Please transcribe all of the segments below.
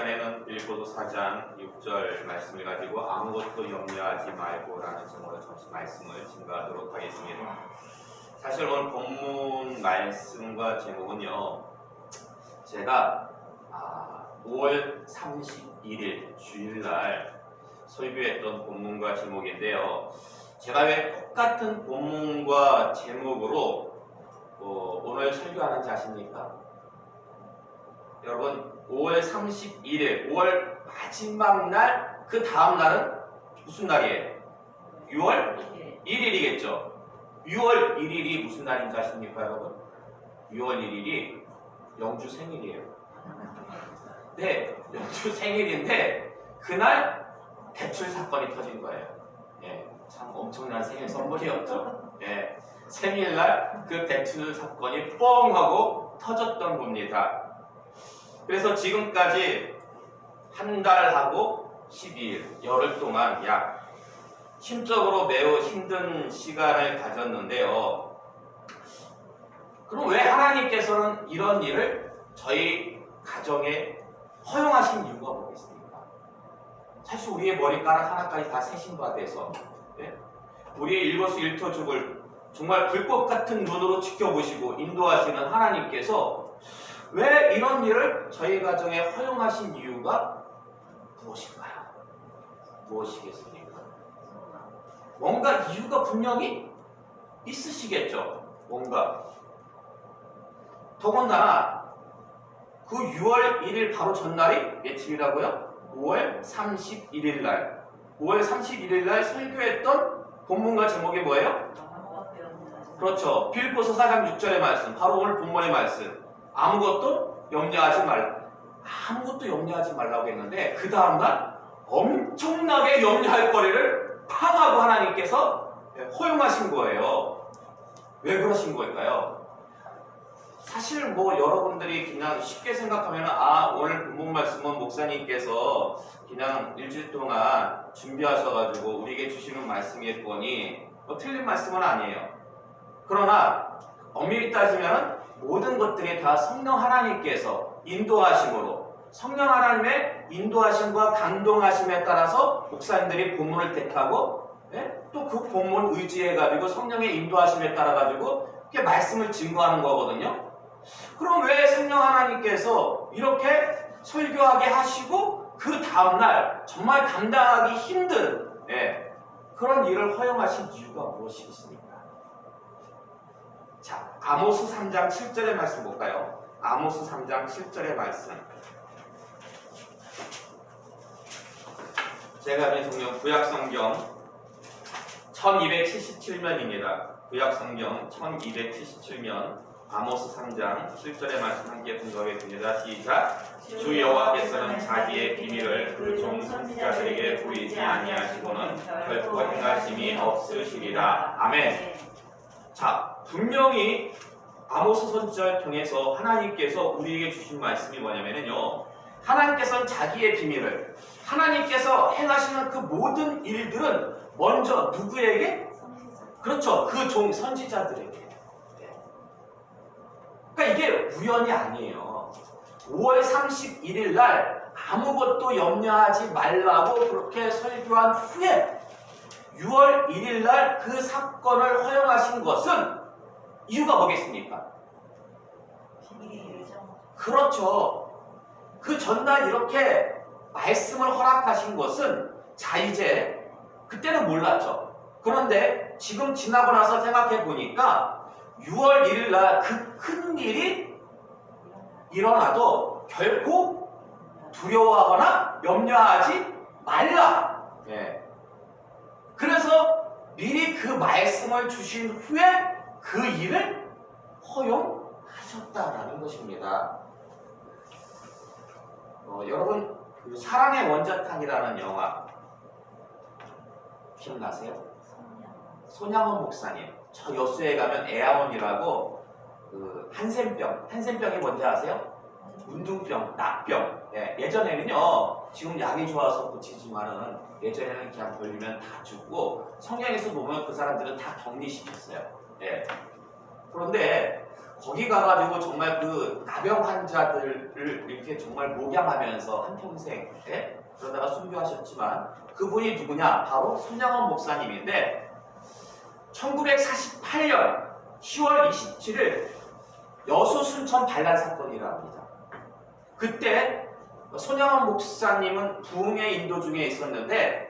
시간에는 빌립보서 4장 6절 말씀을 가지고 아무것도 염려하지 말고라는 제목으로 말씀을 증거하도록 하겠습니다. 사실 오늘 본문 말씀과 제목은요, 제가 5월 31일 주일날 설교했던 본문과 제목인데요, 제가 왜 똑같은 본문과 제목으로 오늘 설교하는지 아십니까? 여러분, 5월 31일, 5월 마지막 날, 그 다음 날은 무슨 날이에요? 6월 1일이겠죠? 6월 1일이 무슨 날인지 아십니까, 여러분? 6월 1일이 영주 생일이에요. 네, 영주 생일인데 그날 대출 사건이 터진 거예요. 네, 참 엄청난 생일 선물이었죠. 네, 생일날 그 대출 사건이 뻥 하고 터졌던 겁니다. 그래서 지금까지 한 달하고 12일, 열흘 동안 약 심적으로 매우 힘든 시간을 가졌는데요. 그럼 왜 하나님께서는 이런 일을 저희 가정에 허용하신 이유가 뭐겠습니까? 사실 우리의 머리카락 하나까지 다 세신 바 돼서, 네? 우리의 일거수일투족을 정말 불꽃 같은 눈으로 지켜보시고 인도하시는 하나님께서 왜 이런 일을 저희 가정에 허용하신 이유가 무엇인가요? 무엇이겠습니까? 뭔가 이유가 분명히 있으시겠죠? 뭔가. 더군다나 그 6월 1일 바로 전날이 며칠이라고요? 5월 31일 날. 5월 31일 날 설교했던 본문과 제목이 뭐예요? 그렇죠. 빌립보서 4장 6절의 말씀. 바로 오늘 본문의 말씀. 아무것도 염려하지 말라. 아무것도 염려하지 말라고 했는데 그 다음날 엄청나게 염려할 거리를 팡하고 하나님께서 허용하신 거예요. 왜 그러신 걸까요? 사실 여러분들이 그냥 쉽게 생각하면 오늘 본문 말씀은 목사님께서 그냥 일주일 동안 준비하셔가지고 우리에게 주시는 말씀이겠거니 틀린 말씀은 아니에요. 그러나 엄밀히 따지면 모든 것들이 다 성령 하나님께서 인도하심으로 성령 하나님의 인도하심과 감동하심에 따라서 목사님들이 본문을 택하고 또 그 본문 의지해가지고 성령의 인도하심에 따라가지고 이렇게 말씀을 증거하는 거거든요. 그럼 왜 성령 하나님께서 이렇게 설교하게 하시고 그 다음날 정말 감당하기 힘든 그런 일을 허용하신 이유가 무엇이겠습니까? 자, 아모스 3장 7절의 말씀 볼까요? 아모스 3장 7절의 말씀. 제가 가진 성경 구약성경 1277면입니다. 구약성경 1277면 아모스 3장 7절의 말씀 함께 분석했습니다. 시작. 주 여호와께서는 자기의 비밀을 그 종 선지자들에게 보이지 아니하시고는 결코 행하심이 없으시리라. 아멘. 자, 분명히 아모스 선지자를 통해서 하나님께서 우리에게 주신 말씀이 뭐냐면요, 하나님께서는 자기의 비밀을, 하나님께서 행하시는 그 모든 일들은 먼저 누구에게? 그렇죠, 그 종 선지자들에게. 그러니까 이게 우연이 아니에요. 5월 31일 날 아무것도 염려하지 말라고 그렇게 설교한 후에 6월 1일 날 그 사건을 허용하신 것은 이유가 뭐겠습니까? 그렇죠. 그 전날 이렇게 말씀을 허락하신 것은 이제 그때는 몰랐죠. 그런데 지금 지나고 나서 생각해 보니까 6월 1일 날 그 큰 일이 일어나도 결코 두려워하거나 염려하지 말라. 그래서 미리 그 말씀을 주신 후에 그 일을 허용하셨다라는 것입니다. 여러분, 사랑의 원자탄이라는 영화 기억나세요? 손양원 목사님, 저 여수에 가면 애아원이라고 그 한센병이 뭔지 아세요? 운둥병, 낙병. 예전에는요, 지금 약이 좋아서 고치지만은 예전에는 그냥 걸리면 다 죽고 성경에서 보면 그 사람들은 다 격리시켰어요. 그런데 거기 가가지고 정말 그 나병 환자들을 이렇게 정말 목양하면서 한평생 그러다가 순교하셨지만 그분이 누구냐? 바로 손양원 목사님인데 1948년 10월 27일 여수 순천 반란 사건이라 합니다. 그때 손양원 목사님은 부흥의 인도 중에 있었는데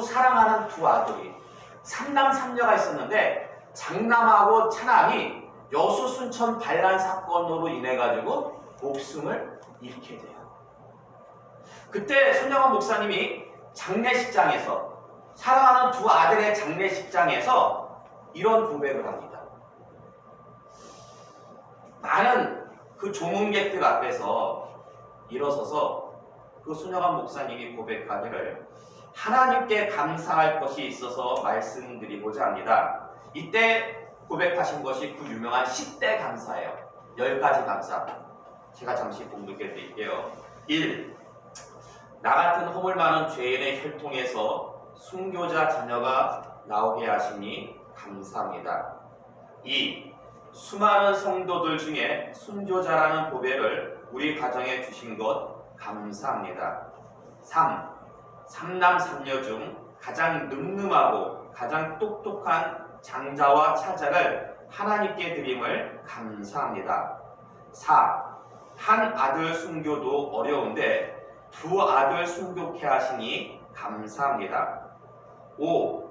사랑하는 두 아들이 3남 3녀가 있었는데 장남하고 차남이 여수 순천 반란 사건으로 인해 가지고 목숨을 잃게 돼요. 그때 손양원 목사님이 장례식장에서 사랑하는 두 아들의 장례식장에서 이런 고백을 합니다. 많은 그 조문객들 앞에서 일어서서 그 손양원 목사님이 고백하기를 하나님께 감사할 것이 있어서 말씀드리고자 합니다. 이때 고백하신 것이 그 유명한 10대 감사예요. 10가지 감사. 제가 잠시 공독해 드릴게요. 1. 나 같은 허물 많은 죄인의 혈통에서 순교자 자녀가 나오게 하시니 감사합니다. 2. 수많은 성도들 중에 순교자라는 보배를 우리 가정에 주신 것 감사합니다. 3. 3남 3녀 중 가장 늠름하고 가장 똑똑한 장자와 차자를 하나님께 드림을 감사합니다. 4. 한 아들 순교도 어려운데 두 아들 순교케 하시니 감사합니다. 5.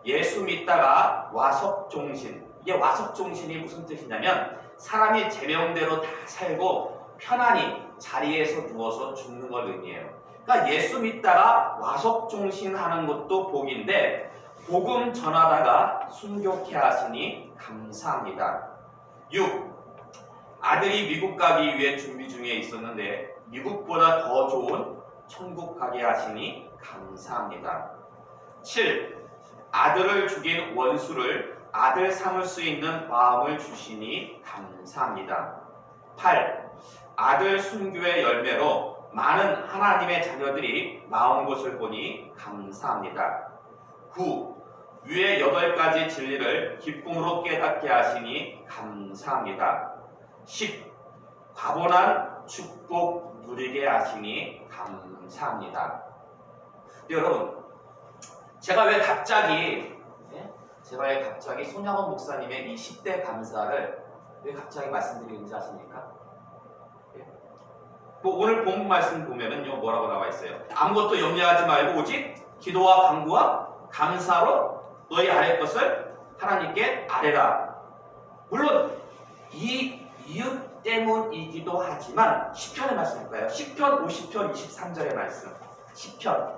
예수 믿다가 와석종신. 이게 와석종신이 무슨 뜻이냐면 사람이 제명대로 다 살고 편안히 자리에서 누워서 죽는 걸 의미해요. 그러니까 예수 믿다가 와석종신하는 것도 복인데 복음 전하다가 순교케 하시니 감사합니다. 6. 아들이 미국 가기 위해 준비 중에 있었는데 미국보다 더 좋은 천국 가게 하시니 감사합니다. 7. 아들을 죽인 원수를 아들 삼을 수 있는 마음을 주시니 감사합니다. 8. 아들 순교의 열매로 많은 하나님의 자녀들이 나온 것을 보니 감사합니다. 9. 위의 8가지 진리를 기쁨으로 깨닫게 하시니 감사합니다. 10. 과분한 축복 누리게 하시니 감사합니다. 여러분, 제가 왜 갑자기 손양원 목사님의 이 10대 감사를 왜 갑자기 말씀드리는지 아십니까? 뭐 오늘 본문 말씀 보면은요, 뭐라고 나와 있어요? 아무것도 염려하지 말고 오직 기도와 간구와 감사로 너희 아래 것을 하나님께 아뢰라. 물론 이 이유 때문이기도 하지만 시편의 말씀 볼까요? 시편 50편 23절의 말씀. 시편은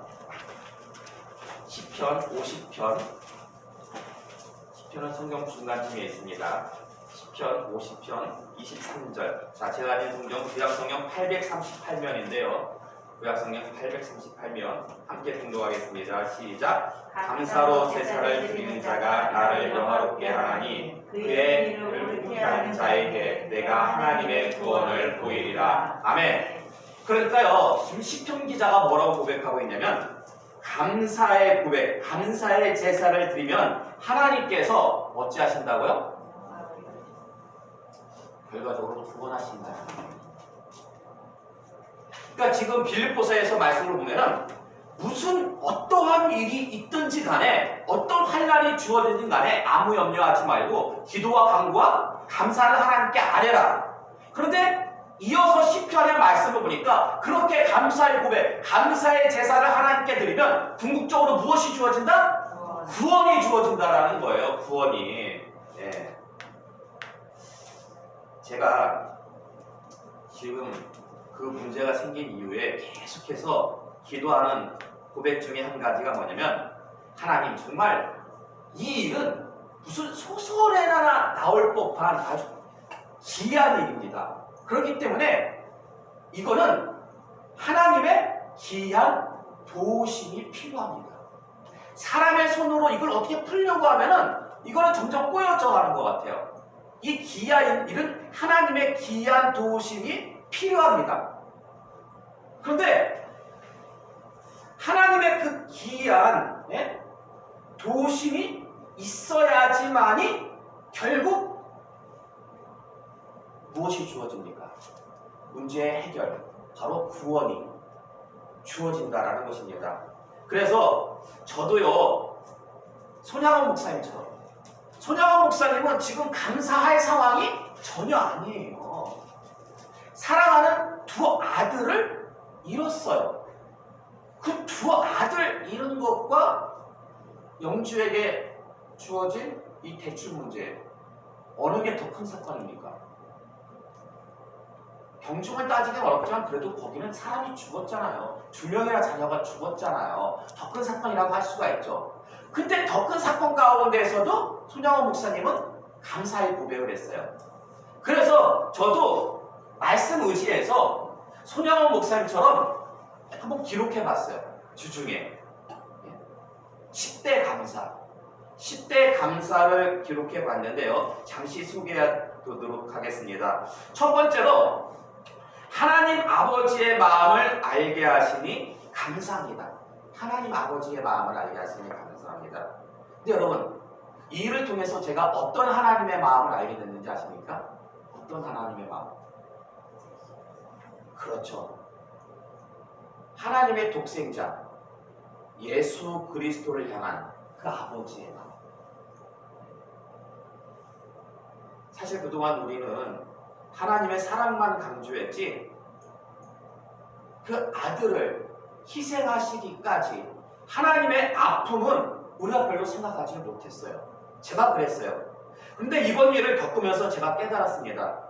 50편 성경 중간쯤에 있습니다. 시편 50편 23절. 자, 제가 가진 성경 구약성경 838면인데요. 구약성경 838면 함께 등록하겠습니다. 시작. 감사로 제사를 드리는 자가 나를 영화롭게 하나니 그의 이름을 부르는 자에게 내가 하나님의 구원을 보이리라. 아멘. 그러니까요, 지금 시편 기자가 뭐라고 고백하고 있냐면 감사의 고백, 감사의 제사를 드리면 하나님께서 어찌하신다고요? 결과적으로 구원하신다. 그러니까 지금 빌립보서에서 말씀을 보면은 무슨 어떠한 일이 있든지 간에 어떤 환난이 주어지든 간에 아무 염려하지 말고 기도와 간구와 감사를 하나님께 아뢰라. 그런데 이어서 시편의 말씀을 보니까 그렇게 감사의 고백, 감사의 제사를 하나님께 드리면 궁극적으로 무엇이 주어진다? 구원이 주어진다라는 거예요. 구원이. 예. 제가 지금 그 문제가 생긴 이후에 계속해서 기도하는 고백 중에 한 가지가 뭐냐면 하나님, 정말 이 일은 무슨 소설에나 나올 법한 아주 기이한 일입니다. 그렇기 때문에 이거는 하나님의 기이한 도우심이 필요합니다. 사람의 손으로 이걸 어떻게 풀려고 하면은 이거는 점점 꼬여져 가는 것 같아요. 이 기이한 일은 하나님의 기이한 도우심이 필요합니다. 그런데 하나님의 그 기이한 도우심이 있어야지만이 결국 무엇이 주어집니까? 문제의 해결, 바로 구원이 주어진다라는 것입니다. 그래서 저도요, 손양원 목사님처럼, 손양원 목사님은 지금 감사할 상황이 전혀 아니에요. 사랑하는 두 아들을 잃었어요. 그 두 아들 잃은 것과 영주에게 주어진 이 대출 문제, 어느 게 더 큰 사건입니까? 경중을 따지긴 어렵지만 그래도 거기는 사람이 죽었잖아요. 2명이나 자녀가 죽었잖아요. 더 큰 사건이라고 할 수가 있죠. 근데 더 큰 사건 가운데에서도 손양원 목사님은 감사의 고백을 했어요. 그래서 저도 말씀 의지해서 손양원 목사님처럼 한번 기록해 봤어요. 주중에 10대 감사, 10대 감사를 기록해 봤는데요. 잠시 소개하도록 하겠습니다. 첫 번째로, 하나님 아버지의 마음을 알게 하시니 감사합니다. 하나님 아버지의 마음을 알게 하시니 감사합니다. 근데 여러분, 이 일을 통해서 제가 어떤 하나님의 마음을 알게 됐는지 아십니까? 어떤 하나님의 마음? 그렇죠. 하나님의 독생자 예수 그리스도를 향한 그 아버지의 마음. 사실 그동안 우리는 하나님의 사랑만 강조했지, 그 아들을 희생하시기까지 하나님의 아픔은 우리가 별로 생각하지 못했어요. 제가 그랬어요. 근데 이번 일을 겪으면서 제가 깨달았습니다.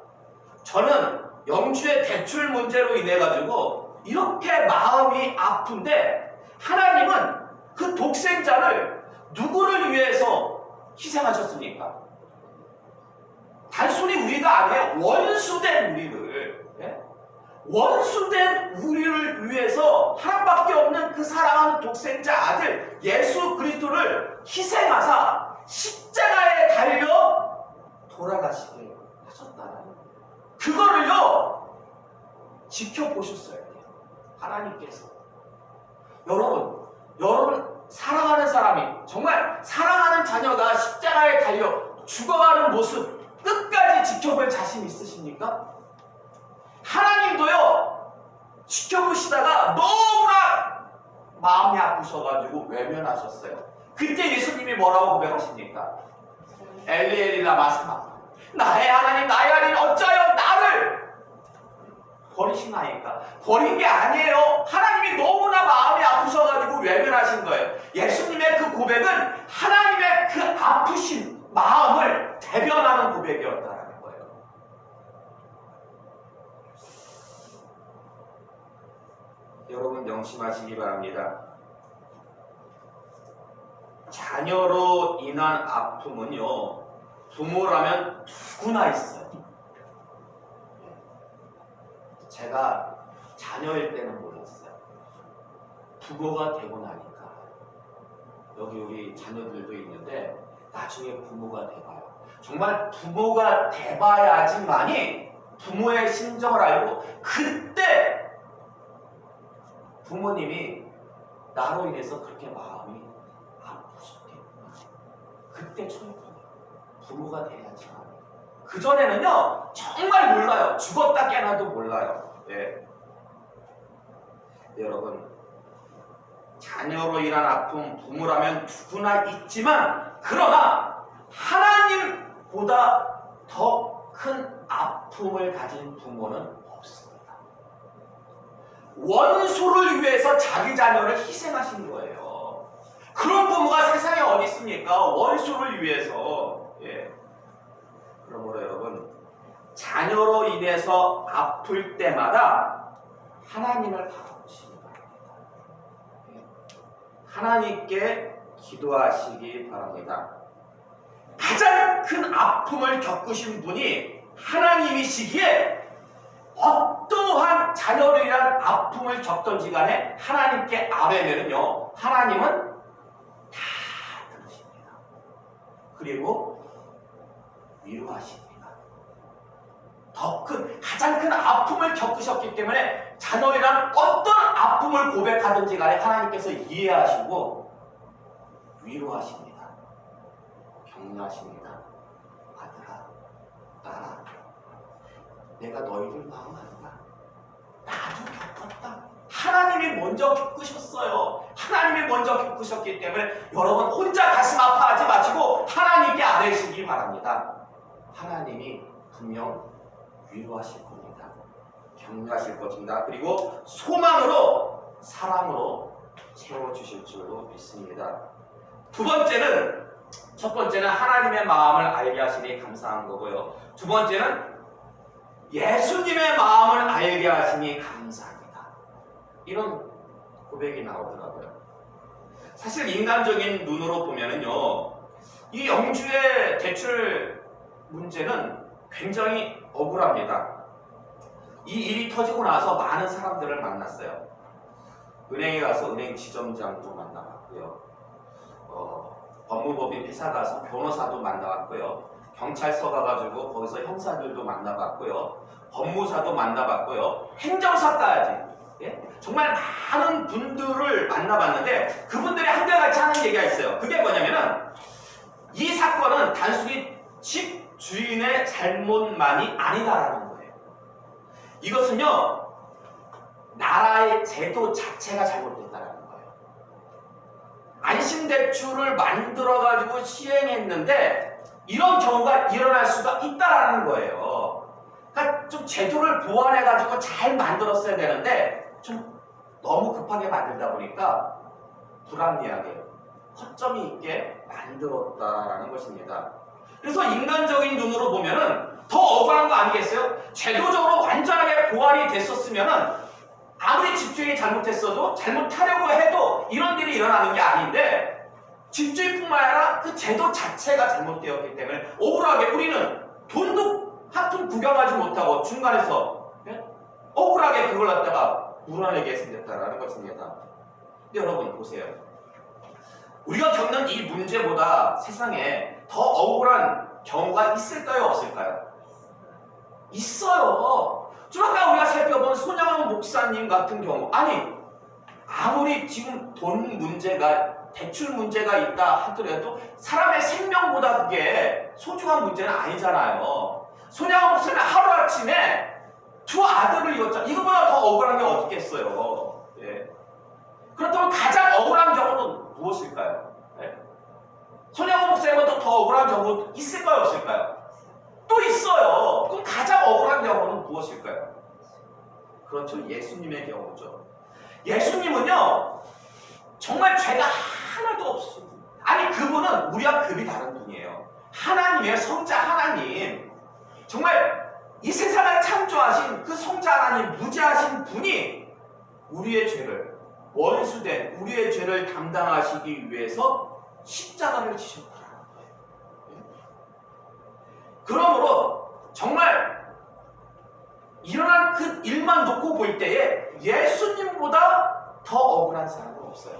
저는 영주의 대출 문제로 인해 가지고 이렇게 마음이 아픈데, 하나님은 그 독생자를 누구를 위해서 희생하셨습니까? 단순히 우리가 아니에요. 원수된 우리를, 원수된 우리를 위해서 하나밖에 없는 그 사랑하는 독생자 아들 예수 그리스도를 희생하사 십자가에 달려 돌아가시게 하셨다는 거예요. 그거를요 지켜보셨어야 돼요. 하나님께서. 여러분 사랑하는 사람이, 정말 사랑하는 자녀가 십자가에 달려 죽어가는 모습 끝까지 지켜볼 자신 있으십니까? 하나님도요 지켜보시다가 너무나 마음이 아프셔가지고 외면하셨어요. 그때 예수님이 뭐라고 고백하십니까? 엘리 라마 사박다니, 나의 하나님 나의 하나님 어찌하여 나를 버리시나이까? 버린 게 아니에요. 하나님이 너무나 마음이 아프셔가지고 외면하신 거예요. 예수님의 그 고백은 하나님의 그 아프신 마음을 대변하는 고백이었다는 거예요. 여러분 명심하시기 바랍니다. 자녀로 인한 아픔은요, 부모라면 누구나 있어요. 제가 자녀일 때는 몰랐어요. 부모가 되고 나니까, 여기 우리 자녀들도 있는데 나중에 부모가 돼봐요. 정말 부모가 돼봐야지만이 부모의 심정을 알고, 그때 부모님이 나로 인해서 그렇게 마음이 아프셨겠구나. 그때 처음 부모가 돼야지만. 그전에는요 정말 몰라요. 죽었다 깨나도 몰라요. 여러분, 자녀로 인한 아픔, 부모라면 누구나 있지만, 그러나 하나님보다 더 큰 아픔을 가진 부모는 없습니다. 원수를 위해서 자기 자녀를 희생하신 거예요. 그런 부모가 세상에 어디 있습니까? 원수를 위해서. 그러므로 여러분, 자녀로 인해서 아플 때마다 하나님을 바라보시기 바랍니다. 하나님께 기도하시기 바랍니다. 가장 큰 아픔을 겪으신 분이 하나님이시기에 어떠한 자녀로 인한 아픔을 겪던지 간에 하나님께 아뢰면은요, 하나님은 다 들으십니다. 그리고 위로하십니다. 가장 큰 아픔을 겪으셨기 때문에 자녀로 인한 어떤 아픔을 고백하든지 간에 하나님께서 이해하시고 위로하십니다. 격려하십니다. 아들아, 딸아, 내가 너희들 마음 안다. 나도 겪었다. 하나님이 먼저 겪으셨어요. 하나님이 먼저 겪으셨기 때문에 여러분 혼자 가슴 아파하지 마시고 하나님께 아뢰시기 바랍니다. 하나님이 분명 위로하실 겁니다. 격려하실 것입니다. 그리고 소망으로 사랑으로 채워주실 줄로 믿습니다. 두 번째는, 첫 번째는 하나님의 마음을 알게 하시니 감사한 거고요. 두 번째는 예수님의 마음을 알게 하시니 감사합니다. 이런 고백이 나오더라고요. 사실 인간적인 눈으로 보면은요, 이 영주의 대출 문제는 굉장히 억울합니다. 이 일이 터지고 나서 많은 사람들을 만났어요. 은행에 가서 은행 지점장도 만나봤고요. 법무법인 회사 가서 변호사도 만나봤고요. 경찰서 가가지고 거기서 형사들도 만나봤고요. 법무사도 만나봤고요. 행정사까지. 예? 정말 많은 분들을 만나봤는데 그분들이 한결같이 하는 얘기가 있어요. 그게 뭐냐면은 이 사건은 단순히 집 주인의 잘못만이 아니다라는 거예요. 이것은요, 나라의 제도 자체가 잘못됐다라는 거예요. 안심대출을 만들어가지고 시행했는데 이런 경우가 일어날 수가 있다라는 거예요. 그러니까 좀 제도를 보완해가지고 잘 만들었어야 되는데 좀 너무 급하게 만들다 보니까 불합리하게 허점이 있게 만들었다라는 것입니다. 그래서 인간적인 눈으로 보면은 더 억울한 거 아니겠어요? 제도적으로 완전하게 보완이 됐었으면은 아무리 집주인이 잘못했어도 잘못하려고 해도 이런 일이 일어나는 게 아닌데 집주인뿐만 아니라 그 제도 자체가 잘못되었기 때문에 억울하게 우리는 돈도 한 푼 구경하지 못하고 중간에서 억울하게 그걸 갖다가 물어내게 생겼다라는 것입니다. 근데 여러분 보세요. 우리가 겪는 이 문제보다 세상에 더 억울한 경우가 있을까요? 없을까요? 있어요. 좀 아까 우리가 살펴본 손양원 목사님 같은 경우, 아니 아무리 지금 돈 문제가 대출 문제가 있다 하더라도 사람의 생명보다 그게 소중한 문제는 아니잖아요. 손양원 목사님 하루아침에 두 아들을 잃었잖아요. 이거보다 더 억울한 게 어디 있겠어요. 예. 그렇다면 가장 억울한 경우는 무엇일까요? 예. 손양원 목사님보다 더 억울한 경우 있을까요? 없을까요? 또 있어요. 그럼 가장 억울한 경우는 무엇일까요? 그렇죠. 예수님의 경우죠. 예수님은요, 정말 죄가 하나도 없으신 분. 아니, 그분은 우리와 급이 다른 분이에요. 하나님이에요. 성자 하나님. 정말 이 세상을 창조하신 그 성자 하나님, 무지하신 분이 우리의 죄를, 원수된 우리의 죄를 담당하시기 위해서 십자가를 지셨다는 거예요. 그러므로 정말 일어난 그 일만 놓고 볼 때에 예수님보다 더 억울한 사람은 없어요.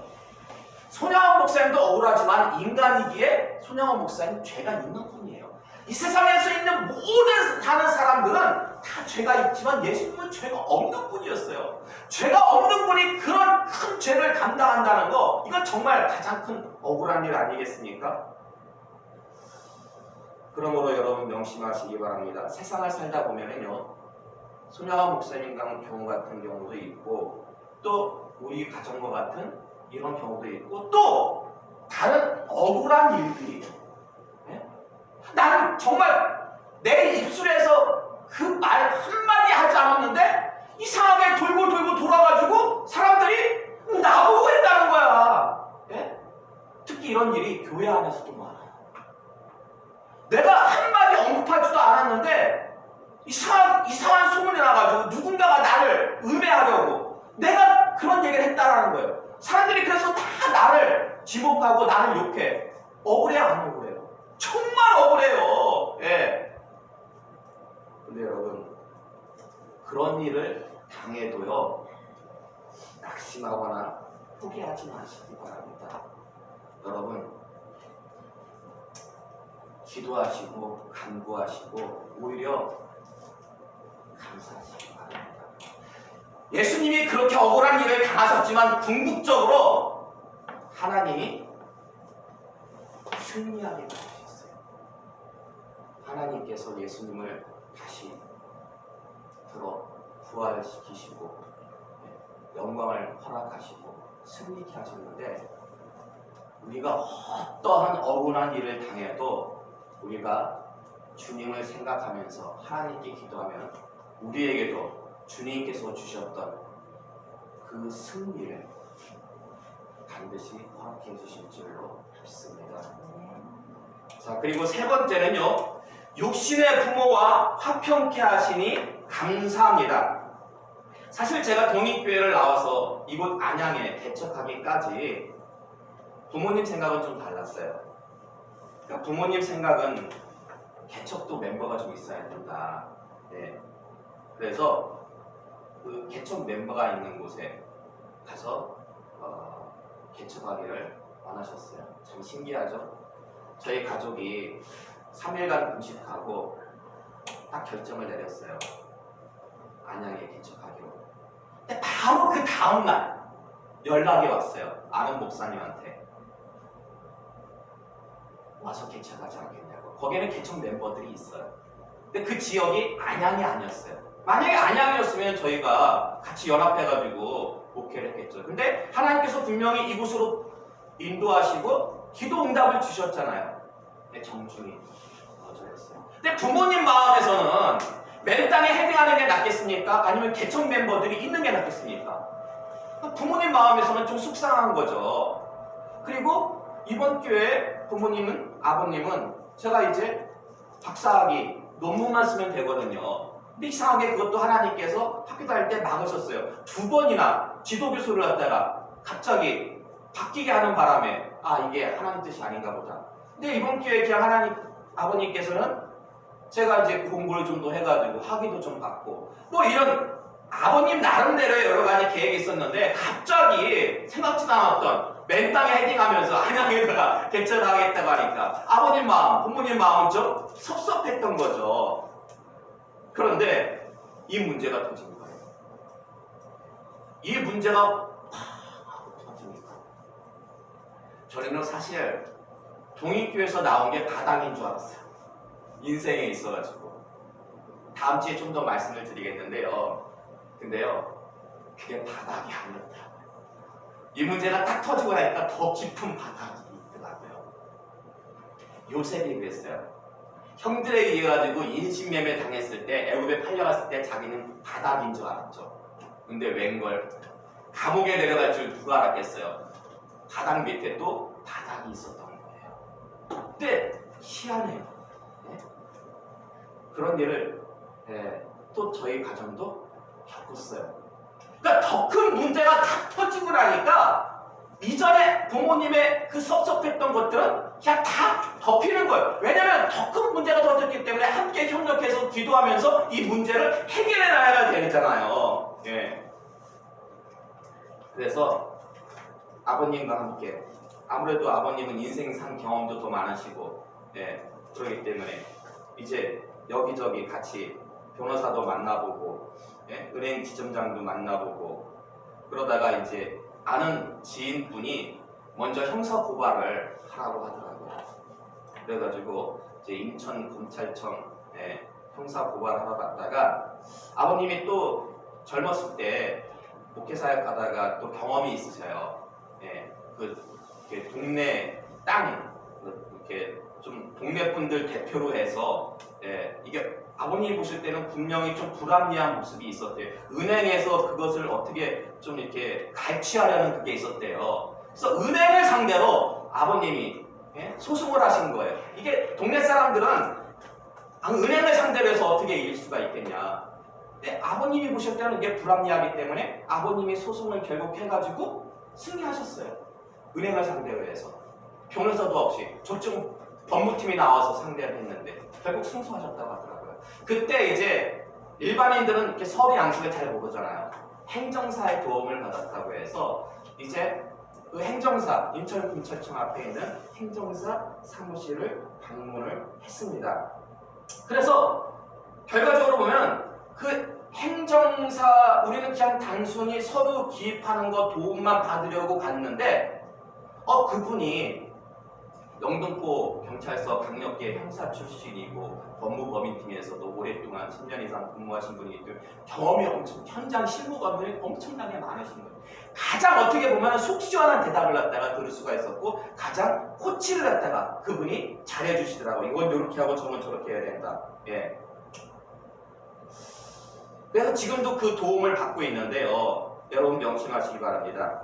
손양원 목사님도 억울하지만 인간이기에 손양원 목사님 죄가 있는 분이에요. 이 세상에서 있는 모든 사는 사람들은 다 죄가 있지만 예수님은 죄가 없는 분이었어요. 죄가 없는 분이 그런 큰 죄를 감당한다는 거, 이건 정말 가장 큰 억울한 일 아니겠습니까? 그러므로 여러분 명심하시기 바랍니다. 세상을 살다 보면은요, 손양원 목사님 경우 같은 경우도 있고, 또 우리 가정과 같은 이런 경우도 있고, 또 다른 억울한 일들이, 나는 정말 내 입술에서 그 말 한마디 하지 않았는데 이상하게 돌고 돌고 돌아가지고 사람들이 나보고 했다는 거야. 예? 특히 이런 일이 교회 안에서도 많아요. 내가 한마디 언급하지도 않았는데 이상한 소문이 나가지고 누군가가 나를 음해하려고 내가 그런 얘기를 했다라는 거예요. 사람들이 그래서 다 나를 지목하고 나를 욕해. 억울해 안 억울해요? 정말 억울해요. 예. 근데 여러분, 그런 일을 당해도요, 낙심하거나 포기하지 마시기 바랍니다. 여러분, 기도하시고 간구하시고 오히려 감사하시기 바랍니다. 예수님이 그렇게 억울한 일을 당하셨지만 궁극적으로 하나님이 승리하게 하셨어요. 하나님께서 예수님을 다시 부활시키시고 영광을 허락하시고 승리케 하셨는데 우리가 어떠한 억울한 일을 당해도 우리가 주님을 생각하면서 하나님께 기도하면 우리에게도 주님께서 주셨던 그 승리를 반드시 허락해 주실 줄로 믿습니다. 자, 그리고 세 번째는요, 육신의 부모와 화평케 하시니 감사합니다. 사실 제가 독립교회를 나와서 이곳 안양에 개척하기까지 부모님 생각은 좀 달랐어요. 그러니까 부모님 생각은 개척도 멤버가 좀 있어야 된다. 네. 그래서 그 개척 멤버가 있는 곳에 가서 개척하기를 원하셨어요. 참 신기하죠? 저희 가족이 3일간 금식하고 딱 결정을 내렸어요. 안양에 개척하기로. 근데 바로 그 다음날 연락이 왔어요. 아는 목사님한테. 와서 개척하지 않겠냐고. 거기에는 개척 멤버들이 있어요. 근데 그 지역이 안양이 아니었어요. 만약에 안양이었으면 저희가 같이 연합해가지고 목회를 했겠죠. 근데 하나님께서 분명히 이곳으로 인도하시고 기도 응답을 주셨잖아요. 근데 정중히 거절했어요. 근데 부모님 마음에서는 맨 땅에 헤딩하는 게 낫겠습니까? 아니면 개척 멤버들이 있는 게 낫겠습니까? 부모님 마음에서는 좀 속상한 거죠. 그리고 이번 기회에 부모님은, 아버님은 제가 이제 박사학위 논문만 쓰면 되거든요. 근데 이상하게 그것도 하나님께서 학교 다닐 때 막으셨어요. 2번이나 지도교수를 갖다가 갑자기 바뀌게 하는 바람에 이게 하나님 뜻이 아닌가 보다. 근데 이번 기회에 그냥 하나님, 아버님께서는 제가 이제 공부를 좀 더 해가지고 학위도 좀 받고 뭐 이런 아버님 나름대로의 여러 가지 계획이 있었는데 갑자기 생각지도 않았던 맨 땅에 헤딩하면서 안양에다가 개척하겠다고 하니까 아버님 마음, 부모님 마음은 좀 섭섭했던 거죠. 그런데 이 문제가 터진 거예요. 이 문제가 팍 터지니까 저는 사실 동익교에서 나온 게 바닥인 줄 알았어요. 인생에 있어가지고 다음 주에 좀 더 말씀을 드리겠는데요. 근데요, 그게 바닥이 아니었더라고요. 이 문제가 딱 터지고 나니까 더 깊은 바닥이 있더라고요. 요셉이 그랬어요. 형들에 의해 가지고 인신매매 당했을 때, 애굽에 팔려갔을 때 자기는 바닥인 줄 알았죠. 근데 웬걸 감옥에 내려갈 줄 누가 알았겠어요. 바닥 밑에 또 바닥이 있었던 거예요. 근데 희한해요. 네? 그런 일을 또 저희 가정도 겪었어요. 그러니까 더 큰 문제가 다 터지고 나니까 이전에 부모님의 그 섭섭했던 것들은 그냥 다 덮이는 거예요. 왜냐하면 더 큰 문제가 터졌기 때문에 함께 협력해서 기도하면서 이 문제를 해결해 나가야 되잖아요. 예. 그래서 아버님과 함께, 아무래도 아버님은 인생상 경험도 더 많으시고, 그렇기 때문에 이제 여기저기 같이 변호사도 만나보고, 은행 지점장도 만나보고, 그러다가 이제 아는 지인분이 먼저 형사 고발을 하라고 하더라고요. 그래가지고 이제 인천검찰청 형사 고발하러 갔다가 아버님이 또 젊었을 때 목회사역 하다가 또 경험이 있으셔요. 그 동네 땅 이렇게 좀 동네 분들 대표로 해서 이게 아버님이 보실 때는 분명히 좀 불합리한 모습이 있었대요. 은행에서 그것을 어떻게 좀 이렇게 갈취하려는 그게 있었대요. 그래서 은행을 상대로 아버님이 소송을 하신 거예요. 이게 동네 사람들은 은행을 상대로 해서 어떻게 이길 수가 있겠냐. 근데 아버님이 보실 때는 이게 불합리하기 때문에 아버님이 소송을 결국 해가지고 승리하셨어요. 은행을 상대로 해서. 변호사도 없이 저쪽 법무팀이 나와서 상대를 했는데 결국 승소하셨다고 하더라고요. 그때 이제 일반인들은 이렇게 서류 양식을 잘 모르잖아요. 행정사의 도움을 받았다고 해서 이제 그 행정사, 인천검찰청 앞에 있는 행정사 사무실을 방문을 했습니다. 그래서 결과적으로 보면 그 행정사, 우리는 그냥 단순히 서류 기입하는 거 도움만 받으려고 갔는데 그분이 영등포 경찰서 강력계 형사 출신이고 법무법인팀에서도 오랫동안 10년 이상 근무하신 분이기 때문에 경험이 엄청 현장 실무 경험이 엄청나게 많으신 거예요. 가장 어떻게 보면 속 시원한 대답을 갖다가 들을 수가 있었고 가장 코치를 갖다가 그분이 잘해주시더라고요. 이건 이렇게 하고 저건 저렇게 해야 된다. 예. 그래서 지금도 그 도움을 받고 있는데요. 여러분 명심하시기 바랍니다.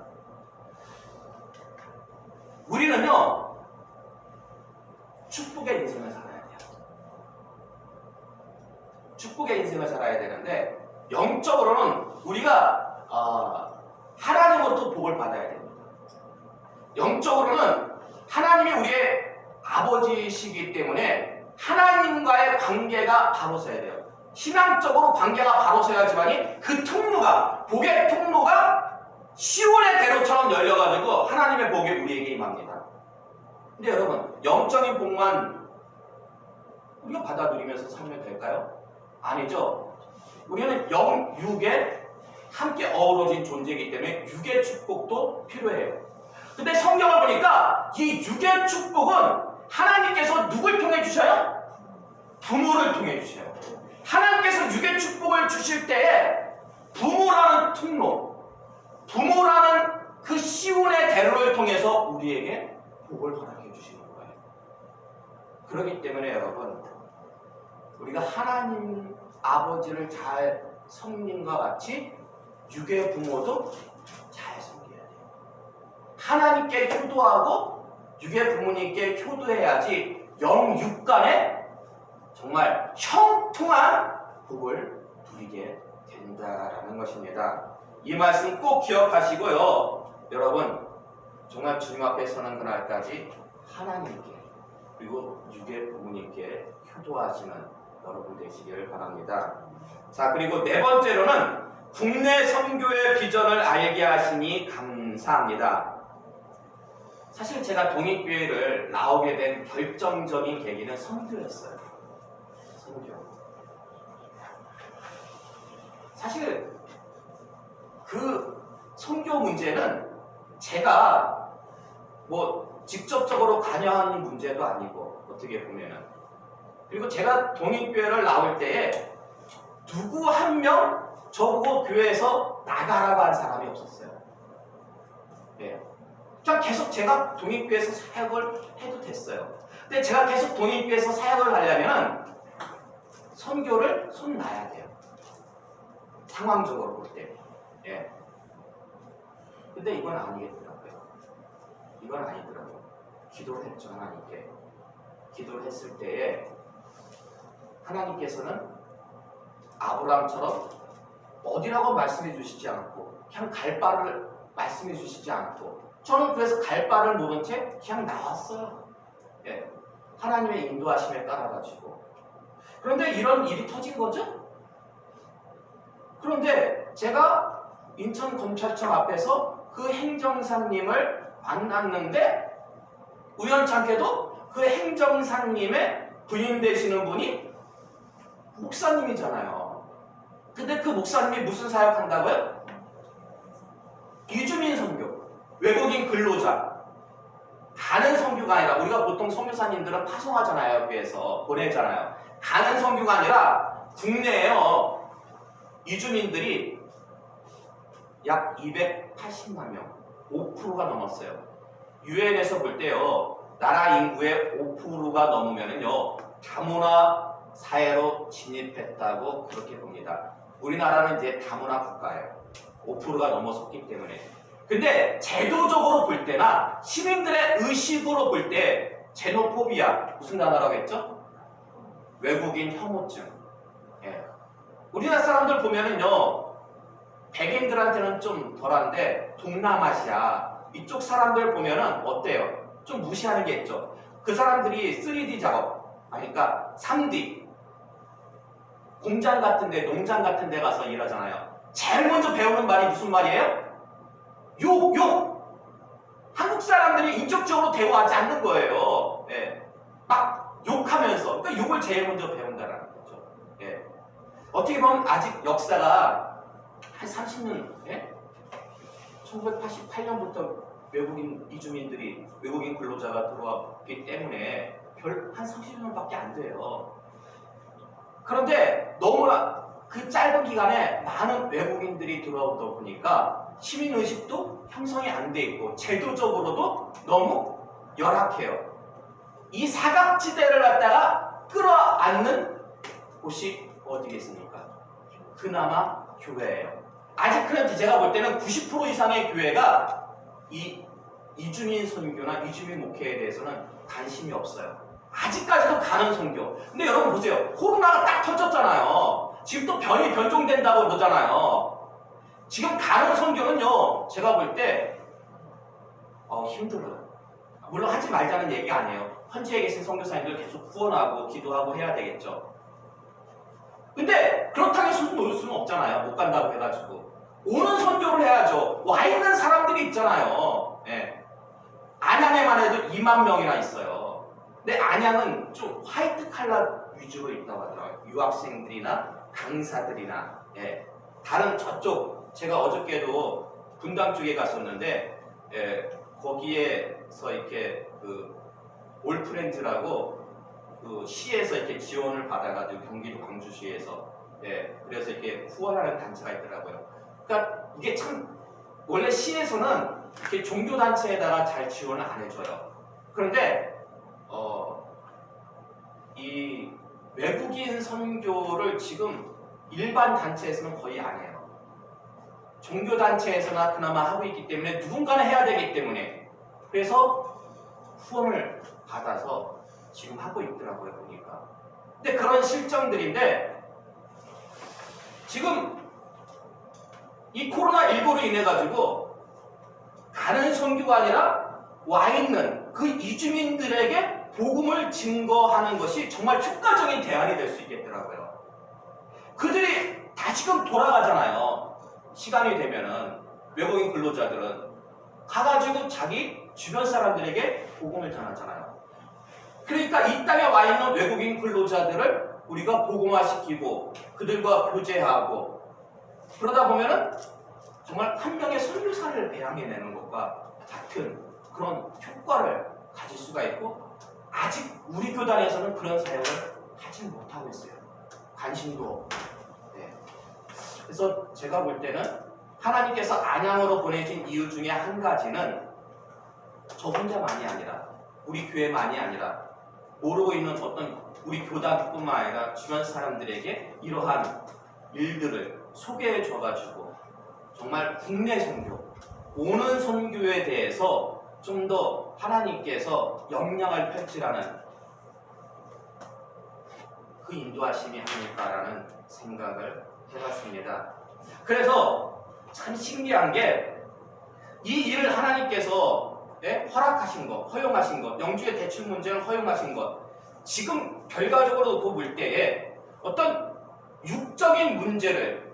우리는요. 축복의 인생을 살아야 돼요. 축복의 인생을 살아야 되는데 영적으로는 우리가 하나님으로부터 복을 받아야 됩니다. 영적으로는 하나님이 우리의 아버지시기 때문에 하나님과의 관계가 바로 서야 돼요. 신앙적으로 관계가 바로 서야지만이 그 통로가 복의 통로가 시온의 대로처럼 열려가지고 하나님의 복이 우리에게 임합니다. 근데 여러분 영적인 복만 우리가 받아들이면서 살면 될까요? 아니죠. 우리는 영, 육에 함께 어우러진 존재이기 때문에 육의 축복도 필요해요. 근데 성경을 보니까 이 육의 축복은 하나님께서 누굴 통해 주셔요? 부모를 통해 주셔요. 하나님께서 육의 축복을 주실 때에 부모라는 통로, 부모라는 그 시온의 대로를 통해서 우리에게 복을 허락해 주시는 거예요. 그렇기 때문에 여러분 우리가 하나님 아버지를 잘 성님과 같이 육의 부모도 잘 섬겨야 돼요. 하나님께 효도하고 육의 부모님께 효도해야지 영육 간에 정말 형통한 복을 누리게 된다라는 것입니다. 이 말씀 꼭 기억하시고요. 여러분 정말 주님 앞에 서는 그날까지 하나님께 그리고 육의 부모님께 효도하시는 여러분 되시기를 바랍니다. 자, 그리고 네 번째로는 국내 선교의 비전을 알게 하시니 감사합니다. 사실 제가 독립교회를 나오게 된 결정적인 계기는 선교였어요. 선교. 사실 그 선교 문제는 제가 뭐 직접적으로 관여한 문제도 아니고 어떻게 보면은 그리고 제가 독립교회를 나올 때에 누구 한 명 저보고 교회에서 나가라고 한 사람이 없었어요. 네. 그냥 계속 제가 독립교회에서 사역을 해도 됐어요. 근데 제가 계속 독립교회에서 사역을 하려면 선교를 손 놔야 돼요. 상황적으로 볼 때. 예. 근데 이건 아니겠더라고요. 이건 아니더라고요. 기도를 했죠, 하나님께. 기도를 했을 때에 하나님께서는 아브라함처럼 어디라고 말씀해 주시지 않고 그냥 갈 바를 말씀해 주시지 않고 저는 그래서 갈 바를 모른 채 그냥 나왔어요. 예. 하나님의 인도하심에 따라가지고. 그런데 이런 일이 터진 거죠? 그런데 제가 인천검찰청 앞에서 그 행정사님을 만났는데 우연찮게도 그 행정사님의 부인 되시는 분이 목사님이잖아요. 근데 그 목사님이 무슨 사역한다고요? 이주민 선교, 외국인 근로자. 가는 선교가 아니라 우리가 보통 선교사님들은 파송하잖아요. 교회에서 보내잖아요. 가는 선교가 아니라 국내에요. 이주민들이 약 280만 명, 5%가 넘었어요. 유엔에서 볼 때요. 나라 인구의 5%가 넘으면은요. 다문화 사회로 진입했다고 그렇게 봅니다. 우리나라는 이제 다문화 국가예요. 5%가 넘어섰기 때문에. 근데 제도적으로 볼 때나 시민들의 의식으로 볼 때 제노포비아 무슨 단어라고 했죠? 외국인 혐오증. 예. 우리나라 사람들 보면은요. 백인들한테는 좀 덜한데 동남아시아 이쪽 사람들 보면은 어때요? 좀 무시하는 게 있죠. 그 사람들이 3D 작업, 그러니까 3D 공장 같은 데, 농장 같은 데 가서 일하잖아요. 제일 먼저 배우는 말이 무슨 말이에요? 욕! 한국 사람들이 인격적으로 대우하지 않는 거예요. 예. 막 욕하면서. 그러니까 욕을 제일 먼저 배운다는 거죠. 예. 어떻게 보면 아직 역사가 한 30년, 예? 1988년부터 외국인 이주민들이 외국인 근로자가 들어왔기 때문에 별 한 30년밖에 안 돼요. 그런데 너무나 그 짧은 기간에 많은 외국인들이 들어오다 보니까 시민의식도 형성이 안 돼 있고 제도적으로도 너무 열악해요. 이 사각지대를 갖다가 끌어안는 곳이 어디겠습니까? 그나마 교회예요. 아직은 제가 볼 때는 90% 이상의 교회가 이 이주민 선교나 이주민 목회에 대해서는 관심이 없어요. 아직까지도 가는 선교. 근데 여러분 보세요. 코로나가 딱 터졌잖아요. 지금 또 변종된다고 그러잖아요. 지금 가는 선교는요, 제가 볼 때 힘들어요. 물론 하지 말자는 얘기가 아니에요. 현지에 계신 선교사님들 계속 후원하고 기도하고 해야 되겠죠. 근데 그렇다고 해서 놓을 수는 없잖아요. 못 간다고 해가지고. 오는 선교를 해야죠. 와 있는 사람들이 있잖아요. 네. 안양에만 해도 2만 명이나 있어요. 근데 안양은 좀 화이트 칼라 위주로 있다고 하더라고요. 유학생들이나 강사들이나. 예. 다른 저쪽, 제가 어저께도 분당 쪽에 갔었는데, 예, 거기에서 이렇게 그 올프렌즈라고 그 시에서 이렇게 지원을 받아가지고 경기도 광주시에서, 예, 그래서 이렇게 후원하는 단체가 있더라고요. 그러니까 이게 참 원래 시에서는 이렇게 종교 단체에다가 잘 지원을 안 해줘요. 그런데 이 외국인 선교를 지금 일반 단체에서는 거의 안 해요. 종교 단체에서나 그나마 하고 있기 때문에 누군가는 해야 되기 때문에 그래서 후원을 받아서 지금 하고 있더라고요, 보니까. 근데 그런 실정들인데 지금 이 코로나19로 인해 가지고 가는 선교가 아니라 와 있는 그 이주민들에게 복음을 증거하는 것이 정말 효과적인 대안이 될 수 있겠더라고요. 그들이 다시금 돌아가잖아요. 시간이 되면은 외국인 근로자들은 가가지고 자기 주변 사람들에게 복음을 전하잖아요. 그러니까 이 땅에 와 있는 외국인 근로자들을 우리가 복음화시키고 그들과 교제하고 그러다 보면은 정말 한 명의 선교사를 배양해내는 것과 같은 그런 효과를 가질 수가 있고 아직 우리 교단에서는 그런 사역을 하지 못하고 있어요. 관심도 없고. 네. 그래서 제가 볼 때는 하나님께서 안양으로 보내신 이유 중에 한 가지는 저 혼자만이 아니라 우리 교회만이 아니라 모르고 있는 어떤 우리 교단뿐만 아니라 주변 사람들에게 이러한 일들을 소개해 줘가지고 정말 국내 선교, 오는 선교에 대해서 좀 더 하나님께서 역량을 펼치라는 그 인도하심이 아닐까라는 생각을 해봤습니다. 그래서 참 신기한 게 이 일을 하나님께서 허락하신 것, 허용하신 것, 영주의 대출 문제를 허용하신 것 지금 결과적으로 놓고 볼 때에 어떤 육적인 문제를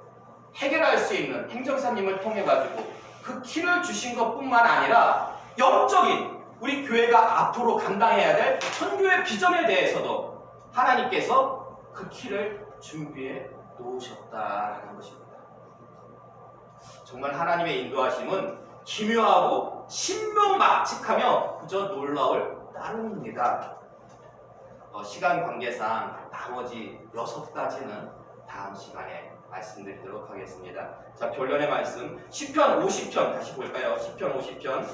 해결할 수 있는 행정사님을 통해 가지고 그 키를 주신 것뿐만 아니라 영적인 우리 교회가 앞으로 감당해야 될 선교의 비전에 대해서도 하나님께서 그 키를 준비해 놓으셨다라는 것입니다. 정말 하나님의 인도하심은 기묘하고 신묘막측하며 그저 놀라울 따름입니다. 시간 관계상 나머지 6가지는 다음 시간에 말씀드리도록 하겠습니다. 자, 결론의 말씀 시편 50편 다시 볼까요? 시편 50편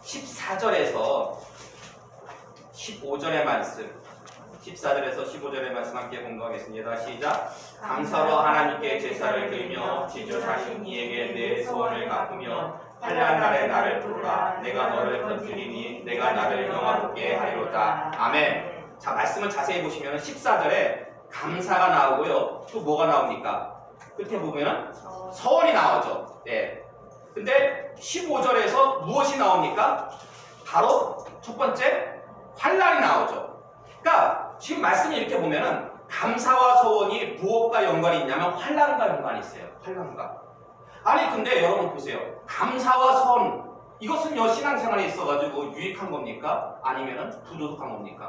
14절에서 15절의 말씀 14절에서 15절의 말씀 함께 공부하겠습니다. 시작. 감사로 하나님께 제사를 드리며 지존하신 이에게 내 소원을 갚으며 환난 날에 나를 부르라. 내가 너를 건지리니 내가 나를 영화롭게 하리로다. 아멘. 자, 말씀을 자세히 보시면 14절에 감사가 나오고요. 또 뭐가 나옵니까? 끝에 보면 서원이 나오죠. 네. 근데 15절에서 무엇이 나옵니까? 바로 첫 번째 환난이 나오죠. 그러니까 지금 말씀을 이렇게 보면은 감사와 서원이 무엇과 연관이 있냐면 환난과 연관이 있어요. 환난과. 아니 근데 여러분 보세요. 감사와 서원 이것은요 신앙생활에 있어가지고 유익한 겁니까? 아니면은 부도덕한 겁니까?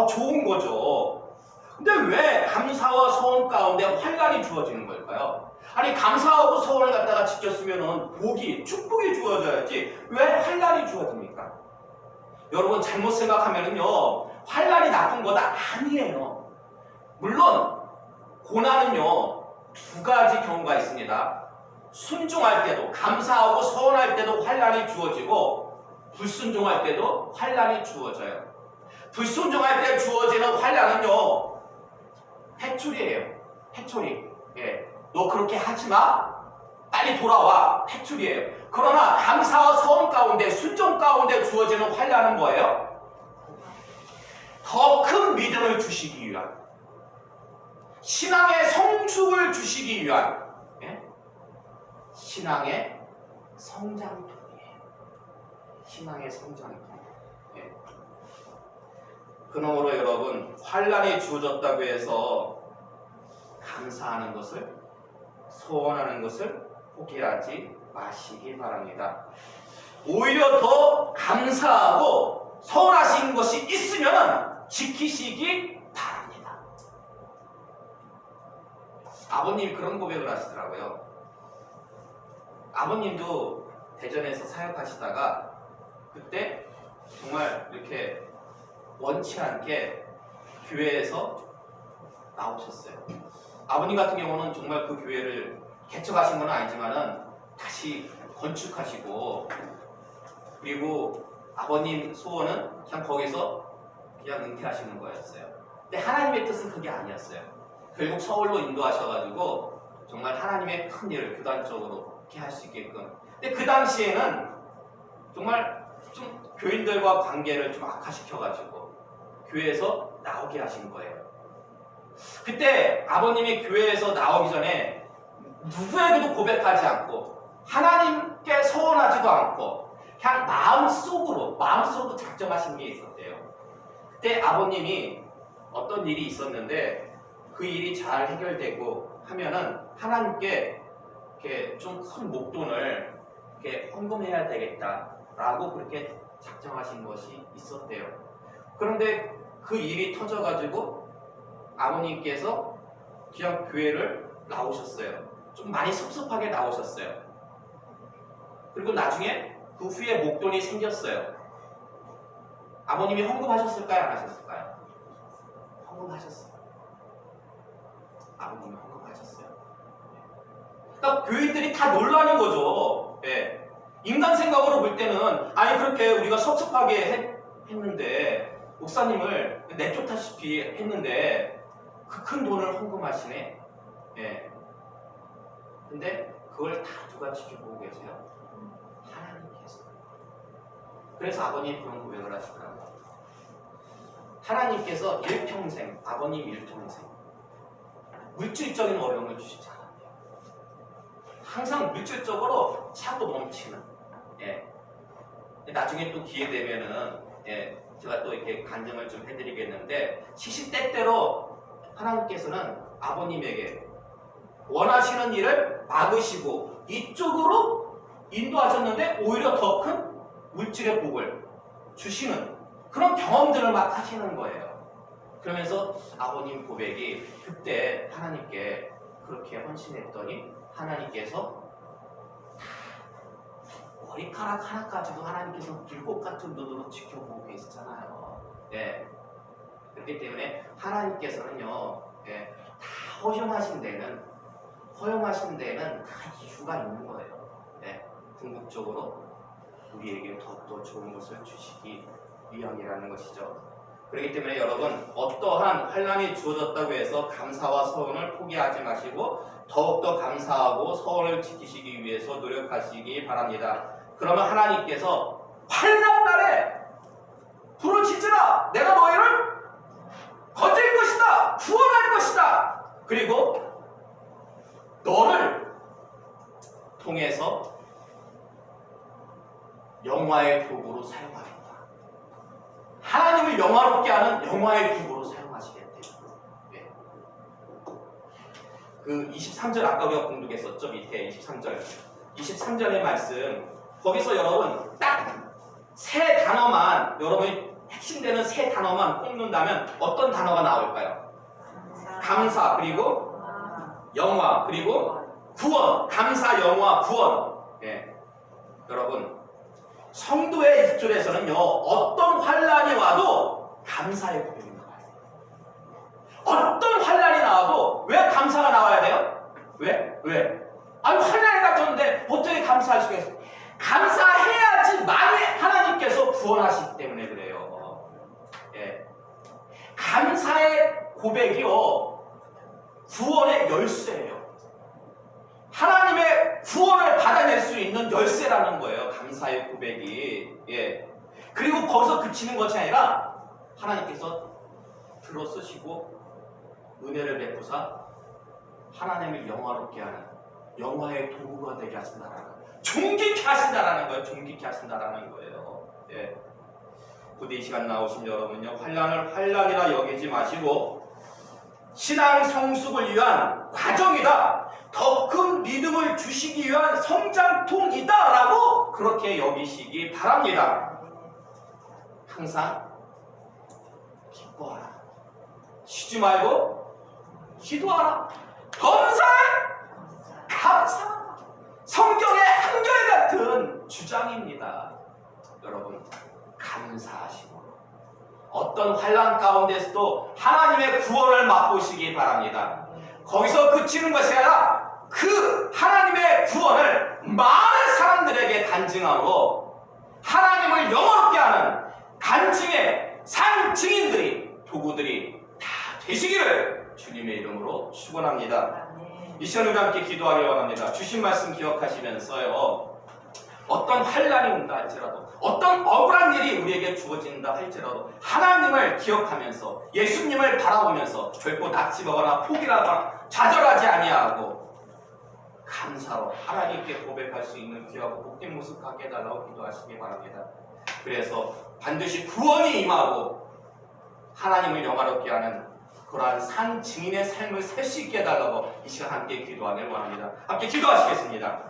좋은 거죠. 근데 왜 감사와 서원 가운데 환난이 주어지는 걸까요? 아니 감사하고 서원을 갖다가 지켰으면은 복이 축복이 주어져야지 왜 환난이 주어집니까? 여러분 잘못 생각하면은요 환난이 나쁜 거다 아니에요. 물론 고난은요 두 가지 경우가 있습니다. 순종할 때도 감사하고 서원할 때도 환난이 주어지고 불순종할 때도 환난이 주어져요. 불순종할 때 주어지는 환난은요 회초리예요. 회초리. 예. 너 그렇게 하지 마. 빨리 돌아와. 회초리예요. 그러나 감사와 서원 가운데 순종 가운데 주어지는 환난은 뭐예요? 더 큰 믿음을 주시기 위한 신앙의 성숙을 주시기 위한 예? 신앙의 성장통이에요. 신앙의 성장통. 예. 그러므로 여러분 환난이 주어졌다고 해서 감사하는 것을 소원하는 것을 포기하지 마시기 바랍니다. 오히려 더 감사하고 소원하신 것이 있으면 지키시기 바랍니다. 아버님이 그런 고백을 하시더라고요. 아버님도 대전에서 사역하시다가 그때 정말 이렇게 원치 않게 교회에서 나오셨어요. 아버님 같은 경우는 정말 그 교회를 개척하신 건 아니지만은 다시 건축하시고 그리고 아버님 소원은 그냥 거기서 그냥 은퇴하시는 거였어요. 근데 하나님의 뜻은 그게 아니었어요. 결국 서울로 인도하셔가지고 정말 하나님의 큰 일을 교단적으로 이렇게 할 수 있게끔. 근데 그 당시에는 정말 좀 교인들과 관계를 좀 악화시켜가지고 교회에서 나오게 하신 거예요. 그때 아버님이 교회에서 나오기 전에 누구에게도 고백하지 않고 하나님께 서원하지도 않고 그냥 마음속으로 작정하신 게 있었대요. 그때 아버님이 어떤 일이 있었는데 그 일이 잘 해결되고 하면은 하나님께 이렇게 좀 큰 목돈을 이렇게 헌금해야 되겠다라고 그렇게 작정하신 것이 있었대요. 그런데 그 일이 터져가지고 아버님께서 그냥 교회를 나오셨어요. 좀 많이 섭섭하게 나오셨어요. 그리고 나중에 그 후에 목돈이 생겼어요. 아버님이 헌금하셨을까요? 안 하셨을까요? 헌금하셨어요. 아버님이 헌금하셨어요. 그러니까 교인들이 다 놀라는 거죠. 예. 인간 생각으로 볼 때는 아니 그렇게 우리가 섭섭하게 했는데 목사님을 내쫓다시피 했는데 그 큰 돈을 헌금하시네. 예. 근데 그걸 다 누가 지켜보고 계세요? 하나님께서. 그래서 아버님 그런 고백을 하시더라고요. 하나님께서 일평생, 아버님 일평생 물질적인 어려움을 주시지 않았대요. 항상 물질적으로 차고 넘치는. 예. 나중에 또 기회 되면은 예, 제가 또 이렇게 간증을 좀 해드리겠는데 시시때때로 하나님께서는 아버님에게 원하시는 일을 막으시고 이쪽으로 인도하셨는데 오히려 더 큰 물질의 복을 주시는 그런 경험들을 막 하시는 거예요. 그러면서 아버님 고백이 그때 하나님께 그렇게 헌신했더니 하나님께서 머리카락 하나까지도 하나님께서 불꽃 같은 눈으로 지켜보고 계시잖아요. 네. 그렇기 때문에 하나님께서는요, 네, 다 허용하신 데는 다 이유가 있는 거예요. 네. 궁극적으로 우리에게 더욱더 좋은 것을 주시기 위함이라는 것이죠. 그렇기 때문에 여러분 어떠한 환난이 주어졌다고 해서 감사와 서원을 포기하지 마시고 더욱더 감사하고 서원을 지키시기 위해서 노력하시기 바랍니다. 그러면 하나님께서 환난 날에 부르짖으라 내가 너희를 건질 것이다 구원할 것이다 그리고 너를 통해서 영화의 도구로 사용하겠다. 하나님을 영화롭게 하는 영화의 도구로 사용하시겠대요. 네. 그 23절 아까 우리가 공독했었죠. 밑에 23절의 말씀 거기서 여러분 딱 세 단어만 여러분이 핵심되는 세 단어만 꼽는다면 어떤 단어가 나올까요? 감사 그리고 영화 그리고 구원, 감사, 영화, 구원. 예. 여러분, 성도의 입술에서는요, 어떤 환란이 와도 감사의 고백이 나와요. 어떤 환란이 나와도 왜 감사가 나와야 돼요? 왜? 아니, 환란이 닥쳤는데 어떻게 감사할 수가 있어요? 감사해야지만이 하나님께서 구원하시기 때문에 그래요. 예. 감사의 고백이요, 구원의 열쇠예요. 하나님의 구원을 받아낼 수 있는 열쇠라는 거예요. 감사의 고백이. 예. 그리고 거기서 그치는 것이 아니라 하나님께서 들어쓰시고 은혜를 베푸사 하나님을 영화롭게 하는 영화의 도구가 되게 하신다라는 거예요. 존귀케 하신다라는 거예요. 존귀케 하신다라는 거예요. 예. 부디 이 시간 나오신 여러분요, 환란을 환란이라 여기지 마시고 신앙 성숙을 위한 과정이다, 더 큰 믿음을 주시기 위한 성장통이다 라고 그렇게 여기시기 바랍니다. 항상 기뻐하라, 쉬지 말고 기도하라, 범사에 감사하라. 성경의 한결같은 주장입니다. 여러분, 감사하시고 어떤 환란 가운데서도 하나님의 구원을 맛보시기 바랍니다. 거기서 그치는 것이 아니라 그 하나님의 구원을 많은 사람들에게 간증함으로 하나님을 영원롭게 하는 간증의 상증인들이, 도구들이 다 되시기를 주님의 이름으로 축원합니다. 이 시간 우리 함께 기도하길 원합니다. 주신 말씀 기억하시면서요, 어떤 환란이 온다 할지라도, 어떤 억울한 일이 우리에게 주어진다 할지라도 하나님을 기억하면서 예수님을 바라보면서 결코 낙심하거나 포기하거나 좌절하지 아니하고 감사로 하나님께 고백할 수 있는 귀하고 복된 모습 갖게 해달라고 기도하시기 바랍니다. 그래서 반드시 구원이 임하고 하나님을 영화롭게 하는 그러한 산 증인의 삶을 살 수 있게 해달라고 이 시간 함께 기도하길 원합니다. 함께 기도하시겠습니다.